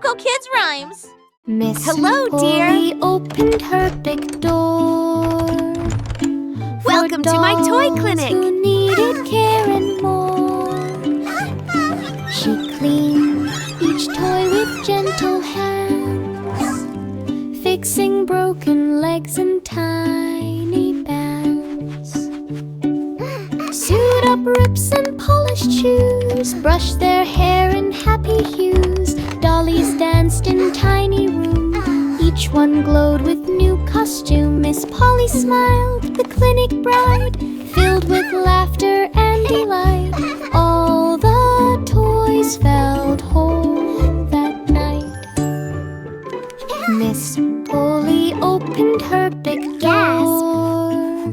Coco Kids Rhymes. Miss Hello, Polly dear. opened her big door. Welcome to my toy clinic. Who needed care and more. She cleaned each toy with gentle hands, fixing broken legs and tiny bands. Sewed up rips and polished shoes, brushed their hair in happy hues. Dollies danced in tiny rooms, each one glowed with new costume. Miss Polly smiled, the clinic bride, filled with laughter and delight. All the toys felt whole that night. Miss Polly opened her big door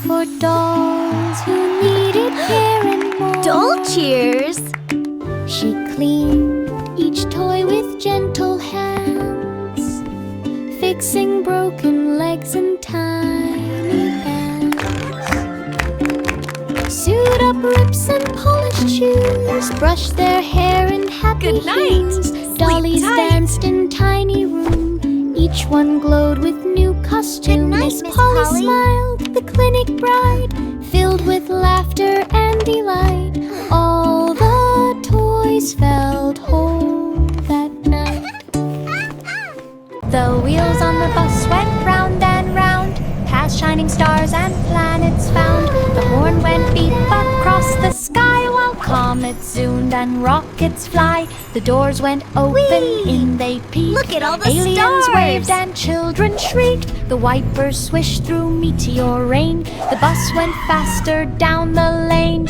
for dolls who needed care and more. Doll cheers. She cleaned each toy with gentle hands, fixing broken legs and tiny bands. Sewed up rips and polished shoes, brushed their hair in happy Good night. hues. Sleep Dollies tight. danced in tiny room, each one glowed with new costume. Good night, Miss Miss Polly Polly. smiled, the clinic bride, filled with laughter and delight. All the toys felt whole that night. The wheels on the bus went round and round, past shining stars and planets found. The horn went beep across the sky, while comets zoomed and rockets fly. The doors went open, Whee! in they peeked. Look at all the Aliens stars. waved and children shrieked. The wipers swished through meteor rain. The bus went faster down the lane.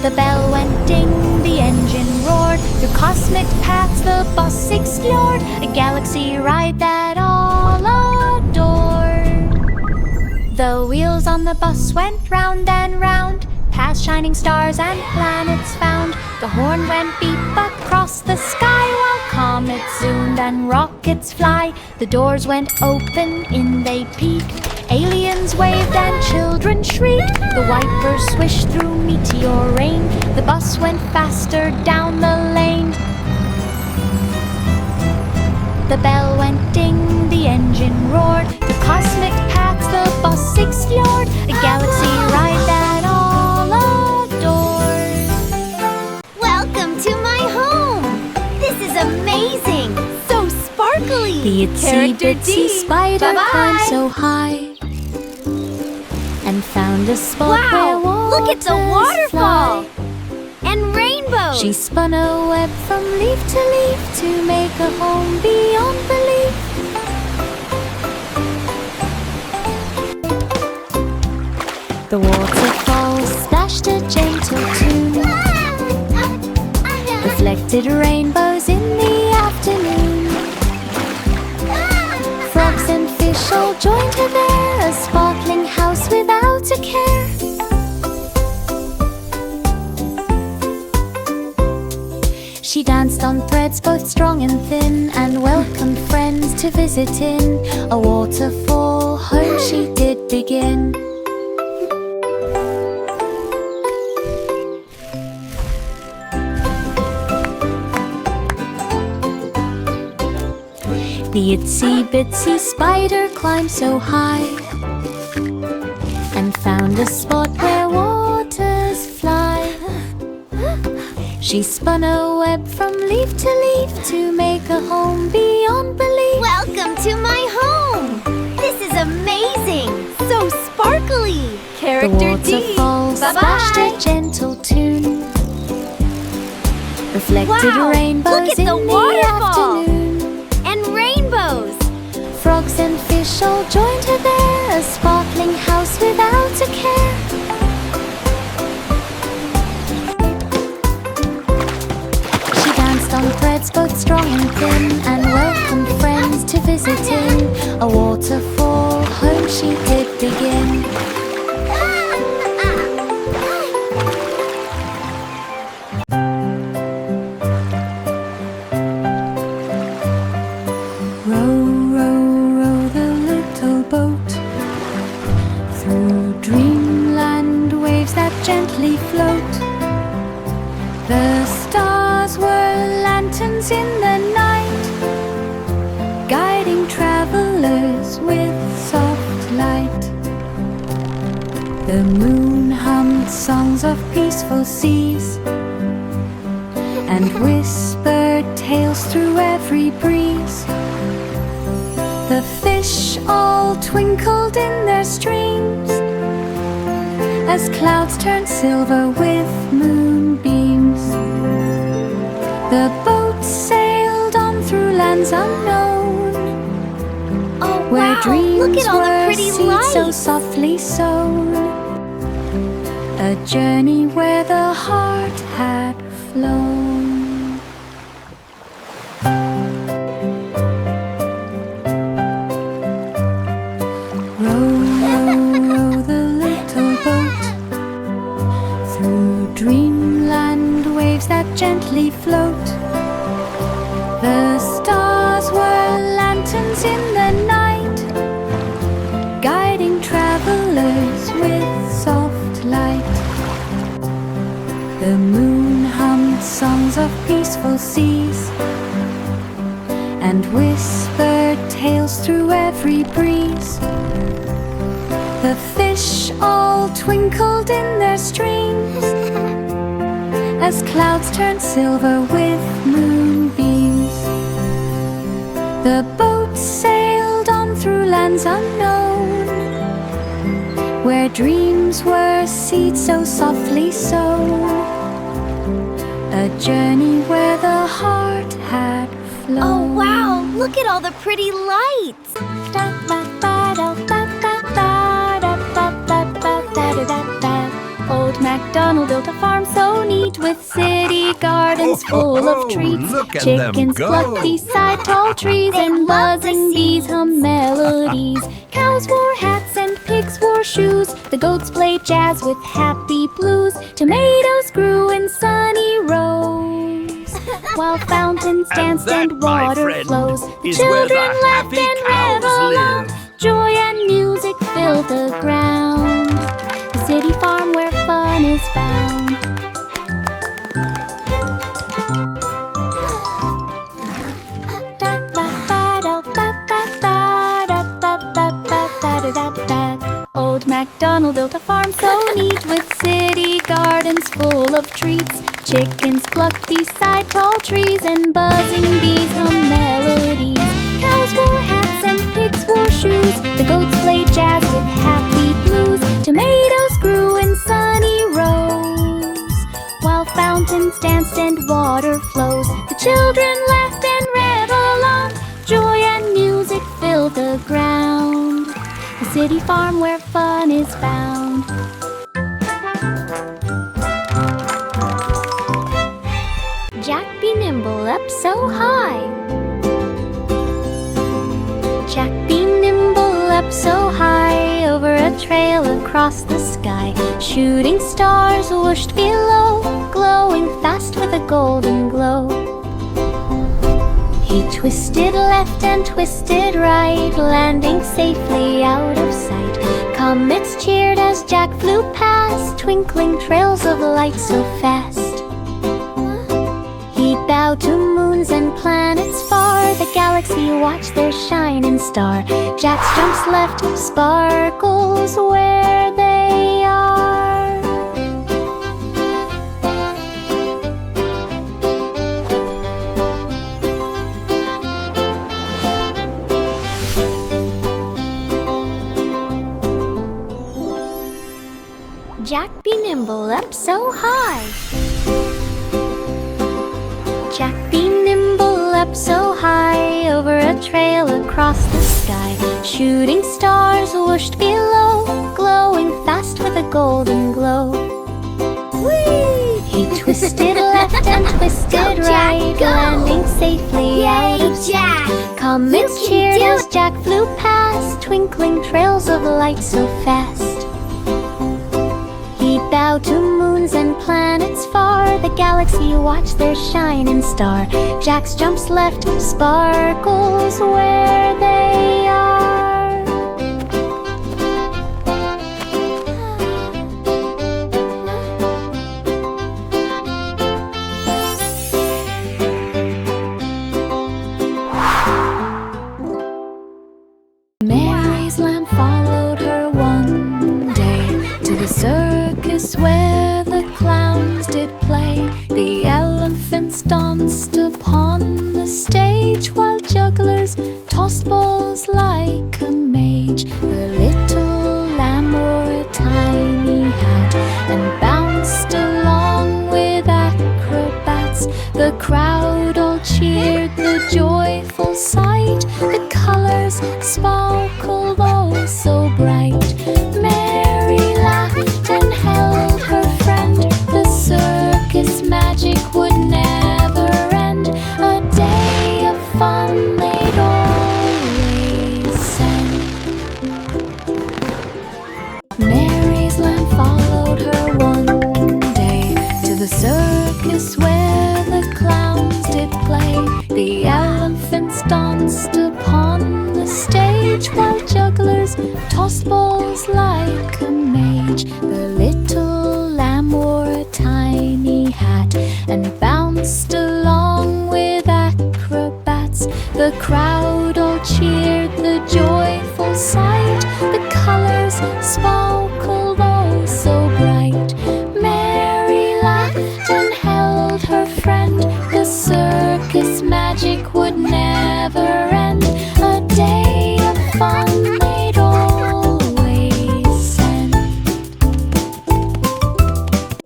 The bell went ding, the engine roared. Through cosmic paths the bus explored, a galaxy ride that all adored. The wheels on the bus went round and round, past shining stars and planets found. The horn went beep across the sky, while comets zoomed and rockets fly. The doors went open, in they peeked. Aliens waved and children shrieked. The wipers swished through meteor rain. The bus went faster down the lane. The bell went ding, the engine roared. The cosmic paths the bus explored, a galaxy ride that all adored. Welcome to my home. This is amazing. So sparkly. The itsy Character bitsy D. spider Bye-bye. climbed so high and found a spot where Wow, look at the waters waterfall. fly. And rainbows. She spun a web from leaf to leaf to make a home beyond belief. The waterfall splashed a gentle tune, reflected rainbows in the afternoon. Frogs and fish all joined her there, a sparkling house without a care. She danced on threads both strong and thin, and welcomed friends to visit in. A waterfall home she did begin. The itsy bitsy spider climbed so high and found a spot where waters fly. She spun a web from leaf to leaf to make a home beyond belief. Welcome to my home. This is amazing. So sparkly. The Character D. waterfall splashed a Bye-bye. gentle tune, reflected Wow, rainbows look at in the the waterfall. afternoon. And rainbows. Frogs and fish all joined her there, a sparkling house without a care. She danced on threads both strong and thin, and welcomed friends to visit in. A waterfall home she did begin. Row, row, row the little boat through dreamland waves that gently float. The stars lanterns in the night, guiding travelers with soft light. The moon hummed songs of peaceful seas and whispered tales through every breeze. The fish all twinkled in their streams as clouds turned silver with moonbeams. The boats sailed on through lands unknown, where dreams Look at all the were pretty seeds so lights. softly sown. A journey where the heart had flown. Row, row, row the little boat through dreamland waves that gently float. The stars were lanterns in the night, guiding travelers with soft light. The moon hummed songs of peaceful seas and whispered tales through every breeze. The fish all twinkled in their streams as clouds turned silver with moonbeams. The boats sailed on through lands unknown, where dreams were seeds so softly sown. A journey where the heart had flown. Oh wow, look at all the pretty lights. Old MacDonald built a farm so neat, with city gardens full of treats. Look at them Chickens go. cluck beside tall trees, They and love to buzzing bees hum melodies. Cows wore hats and pigs wore shoes. The goats played jazz with happy blues. Tomatoes grew in sunny rows, while fountains danced that, and my water friend, flows. The is where the children laughed happy and cows reveled on. live. Joy and music filled the ground. The city farm where fun is found. Old MacDonald built a farm so neat, with city gardens full of treats. Chickens clucked beside tall trees, and buzzing bees hum melodies. Cows wore hats and pigs wore shoes. The goats played jazz with happy blues. Tomatoes grew in sunny rows, while fountains danced and water flows. The children laughed and reveled on. Joy and music filled the ground. The city farm where fun is found. Jack be nimble up so high. Jack be nimble up so high, over a trail across the sky. Shooting stars whooshed below, glowing fast with a golden glow. He twisted left and twisted right, landing safely out of sight. Comets cheered as Jack flew past, twinkling trails of light so fast. He bowed to moons and planets far, the galaxy watched their shining star. Jack's jumps left sparkles where they are. Jack be nimble up so high. Jack be nimble up so high, over a trail across the sky. Shooting stars whooshed below, glowing fast with a golden glow. Whee! He twisted left and twisted Go, Jack, right, go! landing safely out Yay, of sight. Jack! Comets You can cheered do as it! Jack flew past, twinkling trails of light so fast. He bowed to moons and planets far, the galaxy watched their shining star. Jack's jumps left sparkles where they are. circus where the clowns did play. The elephants danced upon the stage, while jugglers tossed balls like a mage. The little lamb wore a tiny hat and bounced along with acrobats. The crowd all cheered the joyful sight. The colors sparkled oh so bright. Mary laughed and held her friend. The circus magic would never end. A day of fun they'd always send. Mary's lamb followed her one day to the circus where the clowns did play. The elephants danced upon the stage, while jugglers tossed balls like a mage. The little lamb wore a tiny hat and bounced along with acrobats. The crowd all cheered the joyful sight. The colors sparkled oh so bright. Mary laughed and held her friend. The circus magic would never end. A day of fun they'd always send.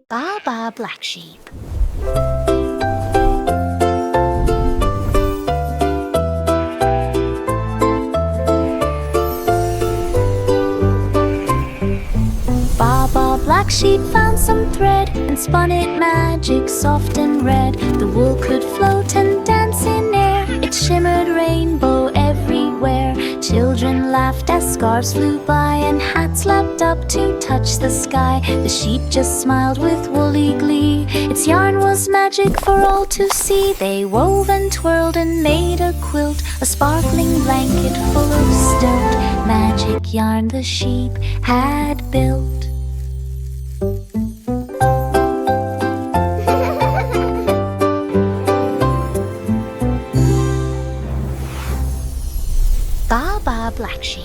Baa, black sheep. Baa, black sheep found some thread and spun it magic soft and red. The wool could float and dance in air. It shimmered rainbow everywhere. Children laughed as scarves flew by and hats lapped up to touch the sky. The sheep just smiled with woolly glee. Its yarn was magic for all to see. They wove and twirled and made a quilt, a sparkling blanket full of stilt. Magic yarn the sheep had built. Baa, black sheep.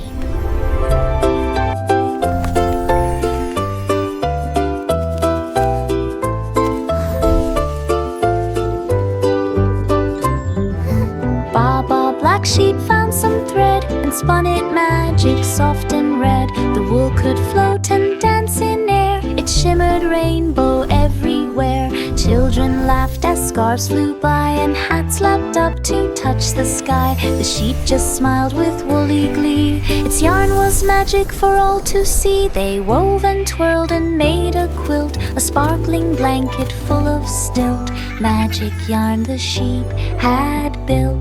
Baa, black sheep found some thread and spun it magic soft and red. The wool could float and dance in air. It shimmered rainbow everywhere. Children laughed as scarves flew by and hats lapped up to touch the sky. The sheep just smiled with woolly glee. Its yarn was magic for all to see. They wove and twirled and made a quilt, a sparkling blanket full of stilt. Magic yarn the sheep had built.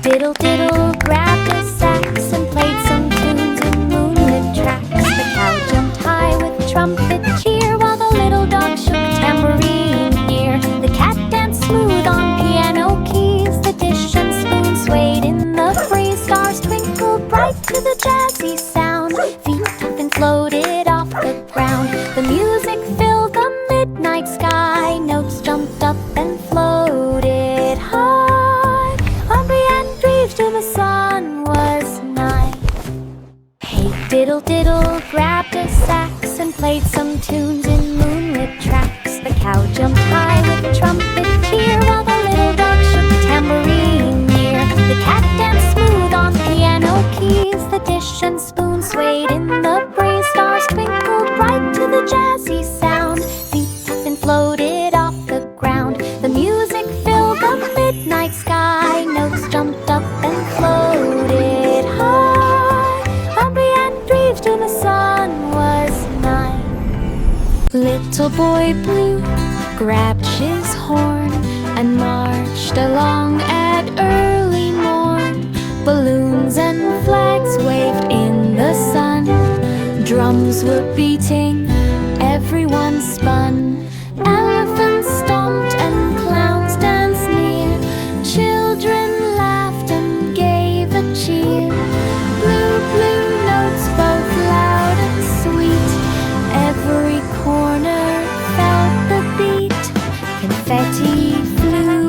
Diddle diddle grabbed a sax and played some tunes in moonlit tracks. The cow jumped high with trumpet cheer, while the little dog shook tambourine ear. The cat danced smooth on piano keys. The dish and spoon swayed in the breeze. Stars twinkled bright to the jazzy sound. Feet up and floated off the ground. The music filled the midnight sky. Notes jumped up and floated high. Till the sun was nigh. Hey diddle diddle grabbed a sax and played some tunes in moonlit tracks. The cow jumped high with trumpet cheer, while the little dog shook tambourine near. The cat danced smooth on piano keys. The dish and spoon swayed in the breeze. Stars twinkled bright to the jazzy sound. Feet up and floated off the ground. The music filled the midnight sky. Notes jumped up and floated high. Hungry and grieved till the sun was nigh. Little boy blue grabbed his horn and marched along at early morn. Balloons and flags waved in the sun. Drums were beating, everyone spun. Elephants stomped and clowns danced near. Children laughed and gave a cheer. Blue, blue notes both loud and sweet. Every corner felt the beat. Confetti flew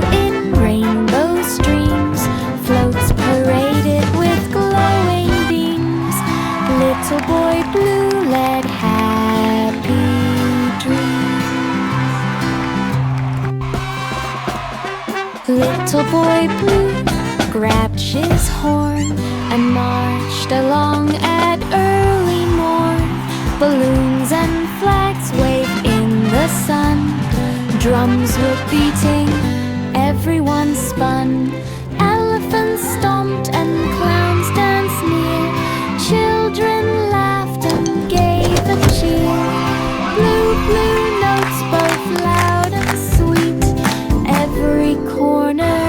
Little boy blue grabbed his horn and marched along at early morn. Balloons and flags waved in the sun. Drums were beating, everyone spun. Elephants stomped and clowns danced near. Children laughed and gave a cheer. Blue, blue notes both loud and sweet. Every corner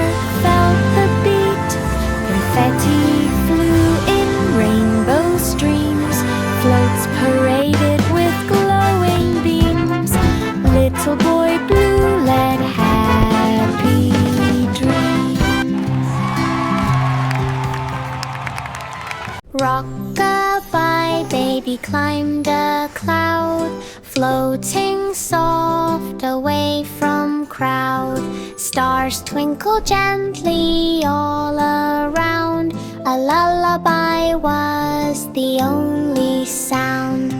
felt the beat. Confetti flew in rainbow streams. Floats paraded with glowing beams. Little boy blue led happy dreams. Rock-a-bye baby climbed a cloud, floating soft away from crowd. Stars twinkle gently all around. A lullaby was the only sound.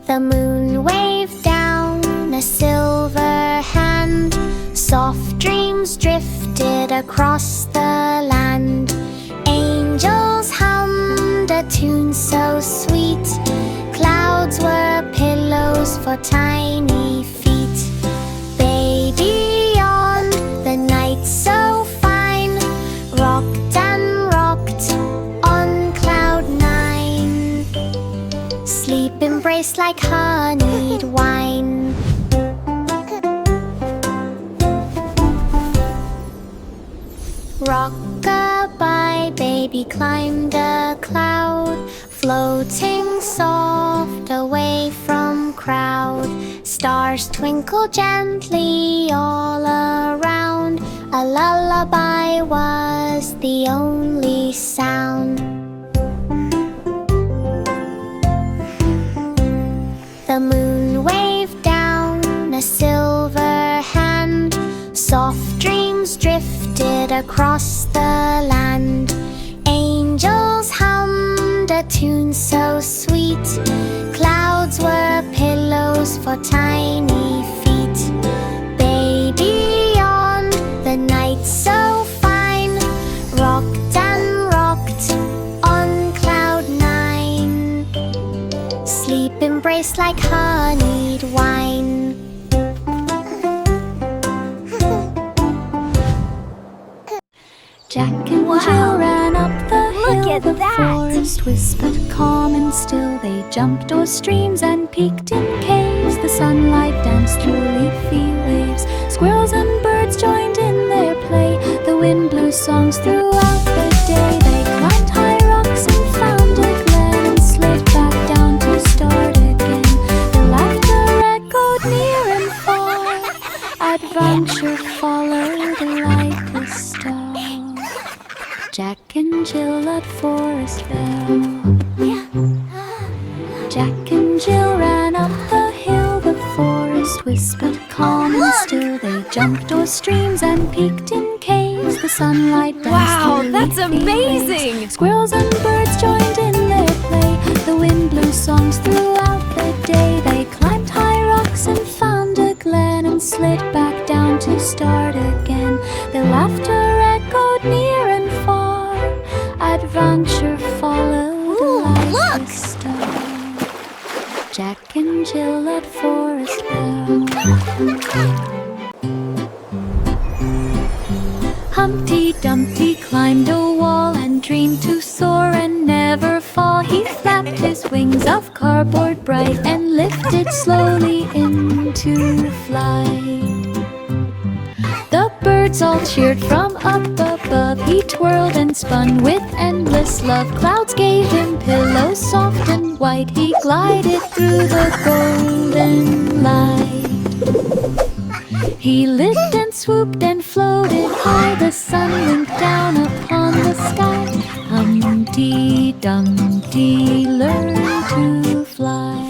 The moon waved down a silver hand. Soft dreams drifted across the land. Angels hummed a tune so sweet. Clouds were pillows for tiny feet. Baby yawned, the night so fine. Rocked and rocked on cloud nine. Sleep embraced like honeyed wine. Rock-a-bye baby climbed a cloud, floating soft away from crowd. Stars twinkle gently all around. A lullaby was the only sound. The moon waved down a silver hand. Soft dreams drifted across the land. Angels hummed a tune so sweet. Clouds were pillows for tiny feet. Baby yawned, the night so fine. Rocked and rocked on cloud nine. Sleep embraced like honeyed wine. Jack and Jill ran up the hill. Look at The that. forest whispered calm and still. They jumped o'er streams and peeked in caves. The sunlight danced through leafy waves. Squirrels and birds joined in their play. The wind blew songs throughout the day. They climbed high rocks and found a glen and slid back down to start again. The laughter echoed near and far. Adventure followed like a star. Jack and Jill at Forest Fell. Jack and Jill ran up the hill. The forest whispered calm and still. They jumped o'er streams and peeked in caves. The sunlight danced Wow, through that's leafy amazing! waves. Squirrels and birds joined in their play. The wind blew songs throughout the day. They climbed high rocks and found a glen and slid back down to start again. Their laughter echoed near and far. Adventure followed like look! a star. Jack and Jill at Forest Fell. Humpty Dumpty climbed a wall and dreamed to soar and never fall. He flapped his wings of cardboard bright and lifted slowly into flight. The birds all cheered from up above. He twirled and spun with endless love. Clouds gave him pillows soft and white. He glided through the golden light. He lived and swooped and floated high. The sun winked down upon the sky. Humpty Dumpty learned to fly.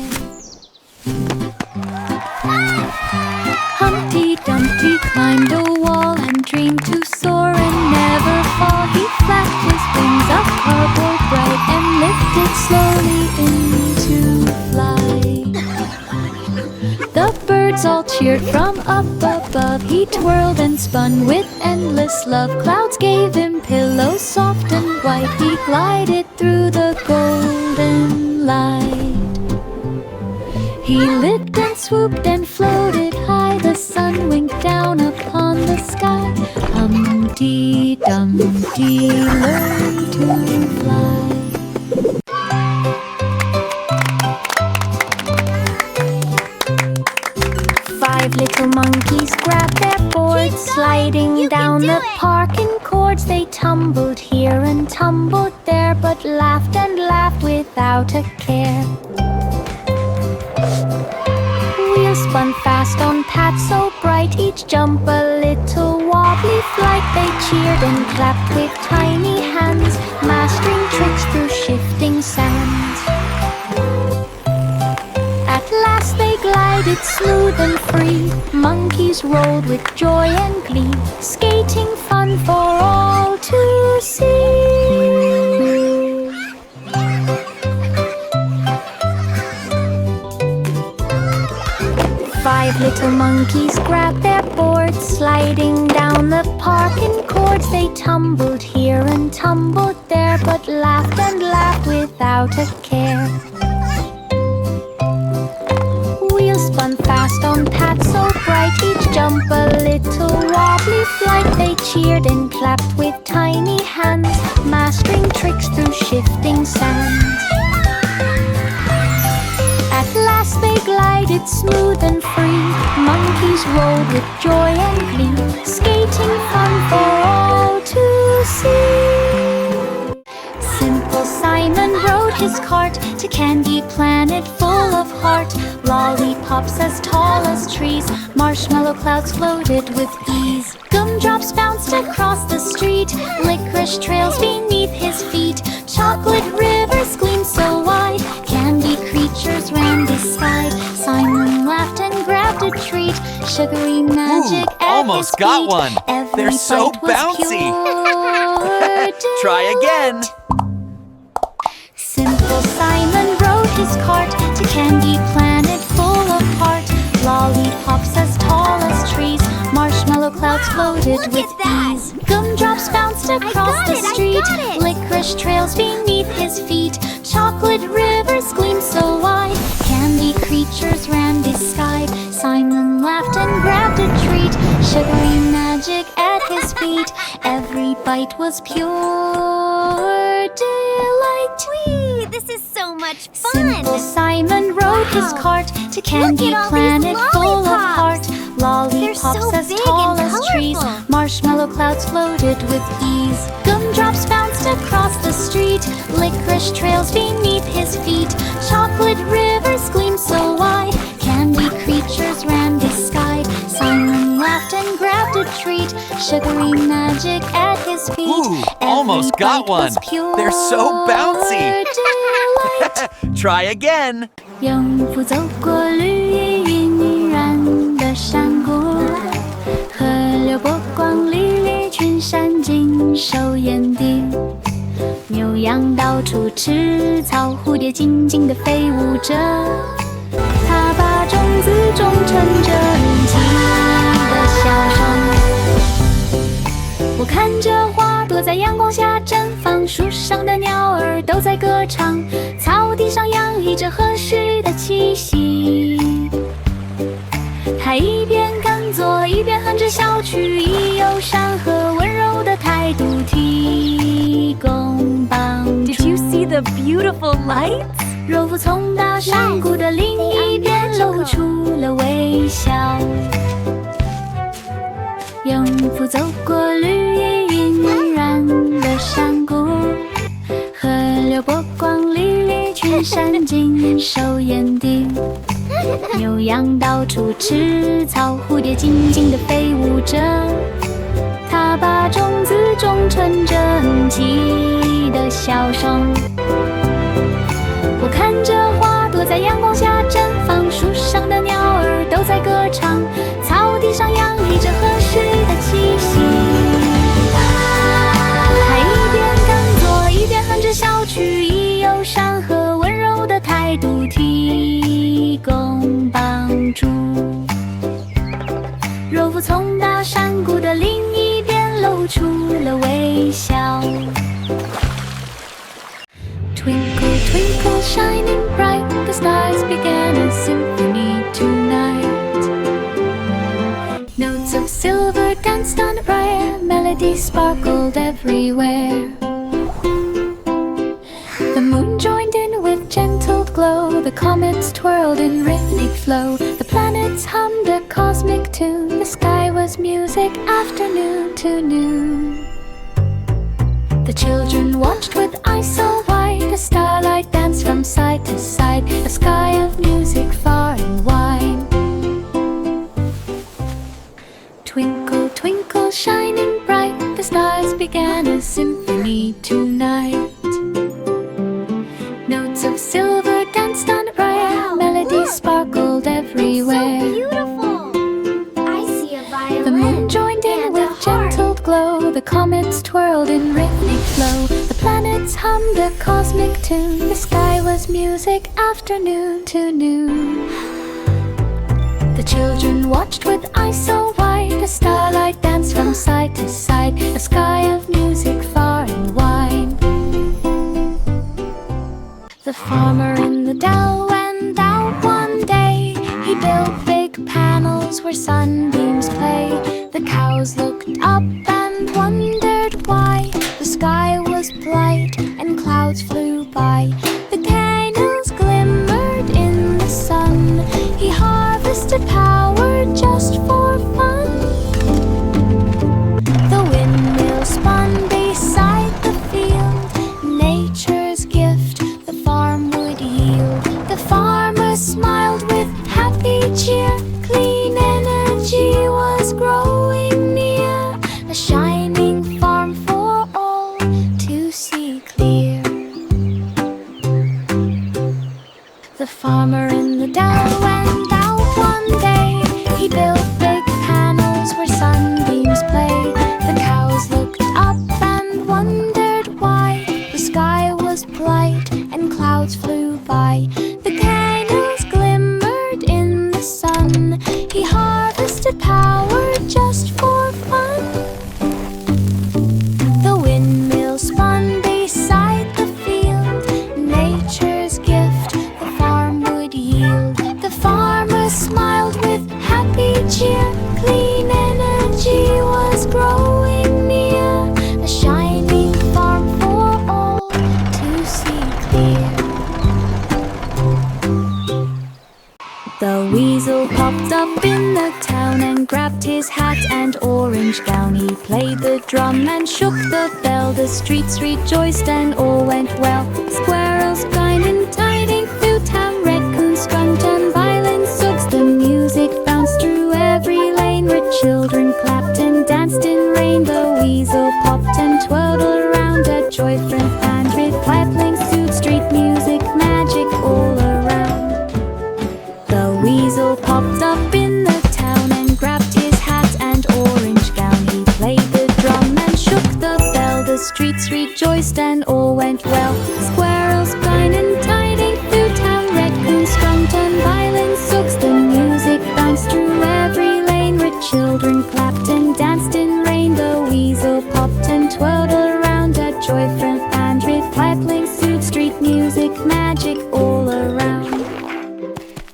Humpty Dumpty climbed a wall and dreamed to soar and never fall. He flapped his wings of cardboard bright and lifted slowly into flight. The birds all all cheered from up above. He twirled and spun with endless love. Clouds gave him pillows soft and white. He glided through the golden light. He lit and swooped and floated high. The sun winked down upon the sky. Humpty Dumpty learned to fly. Five little monkeys grabbed their boards, sliding down the parking cords. They tumbled here and tumbled there, but laughed and laughed without a care. Wheels spun fast on paths so bright, each jump a little wobbly flight. They cheered and clapped with tiny hands, mastering tricks through shifting sands. At last they glided smooth and free. Monkeys rolled with joy and glee, skating fun for all to see. Five little monkeys grabbed their boards, sliding down the parking cords. They tumbled here and tumbled there, but laughed and laughed without a care. Wheels spun fast on paths so bright, each jump a little wobbly flight. They cheered and clapped with tiny hands, mastering tricks through shifting sands. At last they glided smooth and free. Monkeys rolled with joy and glee, skating fun for all to see. Simple Simon rode his cart to Candy Planet full of heart. Lollipops as tall as trees, marshmallow clouds floated with ease. Gumdrops bounced across the street, licorice trails beneath his feet. Chocolate rivers gleamed so wide, candy creatures ran beside. Simon laughed and grabbed a treat, sugary magic at almost his got feet. one. Every They're so bite was bouncy. pure Try again. Simple Simon rode his cart to Candy Planet full of heart. Lollipops as tall as trees, marshmallow clouds floated with ease. Gumdrops bounced across the street, licorice trails beneath his feet. Chocolate rivers gleamed so wide, candy creatures ran beside. Simon laughed and grabbed a treat, sugary magic at his feet. Every bite was pure delight. Whee! This is so much fun! Simple Simon rode his cart to Candy Planet full of heart. Lollipops so as big tall and as trees, colorful. marshmallow clouds floated with ease. Gumdrops bounced across the street, licorice trails beneath his feet. Chocolate rivers gleamed so wide, candy creatures ran beside. Simon laughed and grabbed a treat, sugary magic at his feet. Ooh, almost Every got bite was one. pure They're so bouncy. delight. Try again. 永不走过绿意晕染的山谷，河流波光粼粼，群山尽收眼底。牛羊到处吃草，蝴蝶静静地飞舞着，它把种子种成真迹的笑声。我看着花朵在阳光下绽放，树上的鸟儿都在歌唱，草地上洋溢着合适的气息。它一边耕作，一边哼着小曲，以友善和温柔的态度提供帮助。 Did you see the beautiful lights? 若不从大山谷的另一边露出了微笑。永不走过绿意晕染的山谷，河流波光粼粼，群山尽收眼底。牛羊到处吃草，蝴蝶静静地飞舞着，它把种子种成真迹的笑声。我看着花朵在阳光下绽放，树上的鸟儿都在歌唱，草地上洋溢着合适的气息。它一边耕作，一边哼着小曲，以友善和温柔的态度提供帮助。夫从那山谷的另一边露出了微笑。Twinkle, twinkle, shining bright, the stars began a symphony tonight. Notes of silver danced on a briar, melody sparkled everywhere. The moon joined in with gentle glow, the comets twirled in rhythmic flow, the planets hummed a cosmic tune, the sky was music afternoon to noon. The children watched with eyes so wide, a starlight danced from side to side, a sky of music far and wide. Twinkle, twinkle, shining bright, the stars began a symphony tonight. Notes of silver danced on a briar, melody sparkled everywhere. So beautiful! I see a violin. The moon joined in with gentle glow, the comets twirled in rhythmic flow, the planets hummed a cosmic tune, the sky was music afternoon to noon. The children watched with eyes so wide, a starlight danced from side to side, a sky of music far and wide. The farmer in the dell went out one day. He built big panels where sunbeams play. The cows looked up and wondered why the sky was bright and clouds flew by. The candles glimmered in the sun. He harvested power just for fun. The windmill spun beside the field, nature's gift the farm would yield. The farmer smiled with happy cheer, clean energy was growing near, a shining farm for all to see clear. The farmer in the dell went out one day. He built big panels where sunbeams play. The cows looked up and wondered why the sky was bright and clouds flew by. The candles glimmered in the sun. He harvested power just for fun. The windmill spun beside the field, nature's gift the farm would yield. The farmer smiled with happy cheer, clean energy was growing near, a shining farm for all to see clear. The weasel popped up in the town and grabbed his hat and orange gown. He played the drum and shook the bell. The streets rejoiced and all went well. Squirrels kind and tiding through town, raccoons skunked and violins sugs. The music bounced through every lane where children clapped and danced in rain. The weasel popped and twirled around, a joy from and with pipling suit, street music, magic all around. The weasel popped up in the town and grabbed his hat and orange gown. He played the drum and shook the bell. The streets rejoiced and all went well. Squirrels kind and tiding through town, raccoons skunked and violins sugs. The music bounced through every lane where children clapped and danced in rain. The weasel popped and twirled around, a joy from and with pipling suit, street music, magic all around.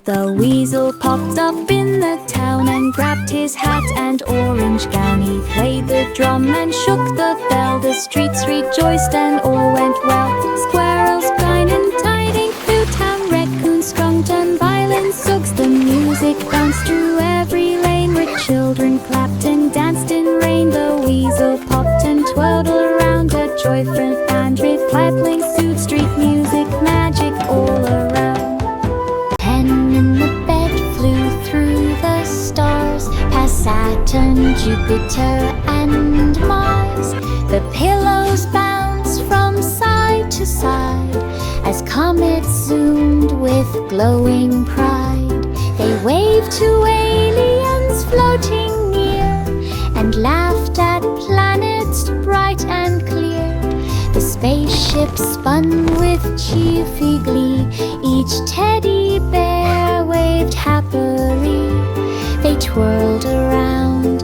The weasel popped up in the town and grabbed his hat and orange gown. He played the drum and shook the bell. The streets rejoiced and all went well. Squirrels kind and tiding through town, raccoons skunked and violins sugs. The music bounced through every lane where children clapped and danced in rain. The weasel popped and twirled around, a joy from and with pipling suit, street music, magic all around. In the bed flew through the stars, past Saturn, Jupiter and Mars. The pillows bounced from side to side as comets zoomed with glowing pride. They waved to aliens floating near and laughed at planets bright and clear. The spaceship spun with cheerful glee. Each teddy bear waved happily. They twirled around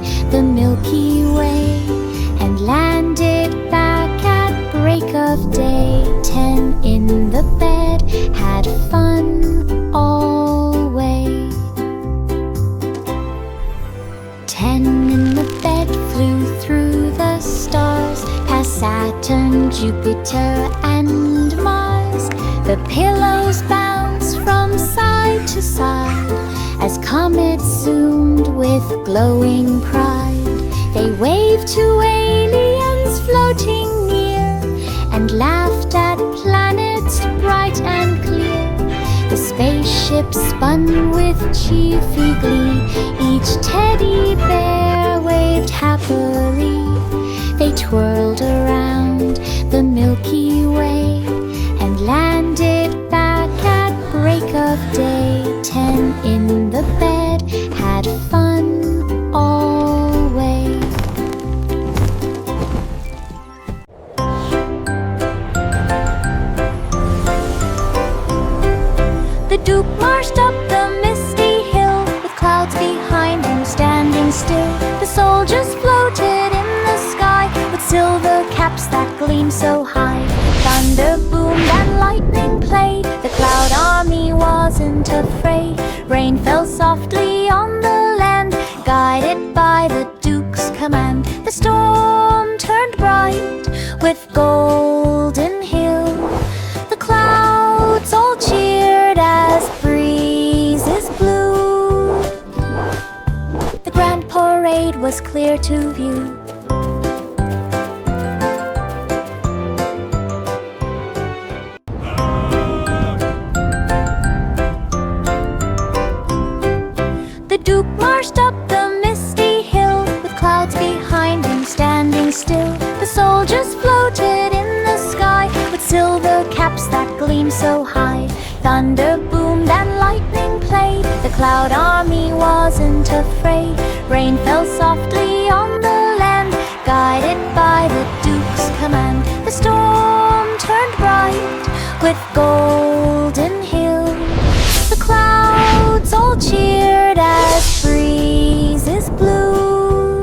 10 in the bed flew through the stars, past Saturn, Jupiter, and Mars. The pillows bounced from side to side as comets zoomed with glowing pride. They waved to aliens floating near and laughed at planets bright and clear. The spaceship spun with cheerful glee. Each teddy bear waved happily. They twirled around the Milky Way and landed back at break of day. 10 in the bed had fun always. The Duke marched up the misty hill with clouds behind him standing still. The soldiers floated in the sky with silver caps that gleamed so high. Thunder boomed and lightning played. The cloud army wasn't afraid. Rain fell softly on the land, guided by the Duke's command. The storm turned bright with golden hill. The clouds all cheered as breezes blew. The grand parade was clear to view. The Duke marched up the misty hill with clouds behind him standing still. The soldiers floated in the sky with silver caps that gleamed so high. Thunder boomed and lightning played. The cloud army wasn't afraid. Rain fell softly on the land, guided by the Duke's command. The storm turned bright with golden hill. The clouds all cheered as breezes blew.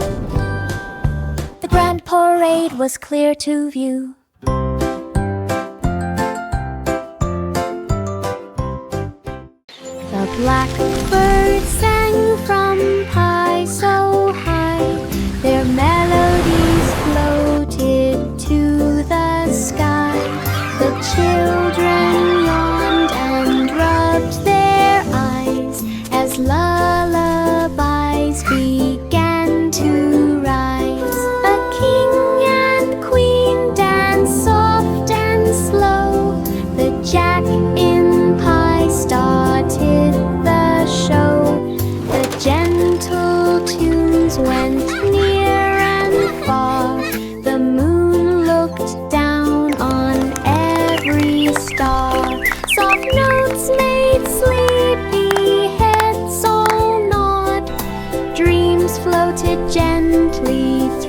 The grand parade was clear to view. The blackbird sang from high so high. Their melodies floated to the sky. The children yawned and rubbed their eyes as lullabies began to rise. The king and queen danced soft and slow. The Jack in Pie started the show. The gentle tunes went near and far. The moon looked down on every star. Soft notes made sleepy heads all nod. Dreams floated gently through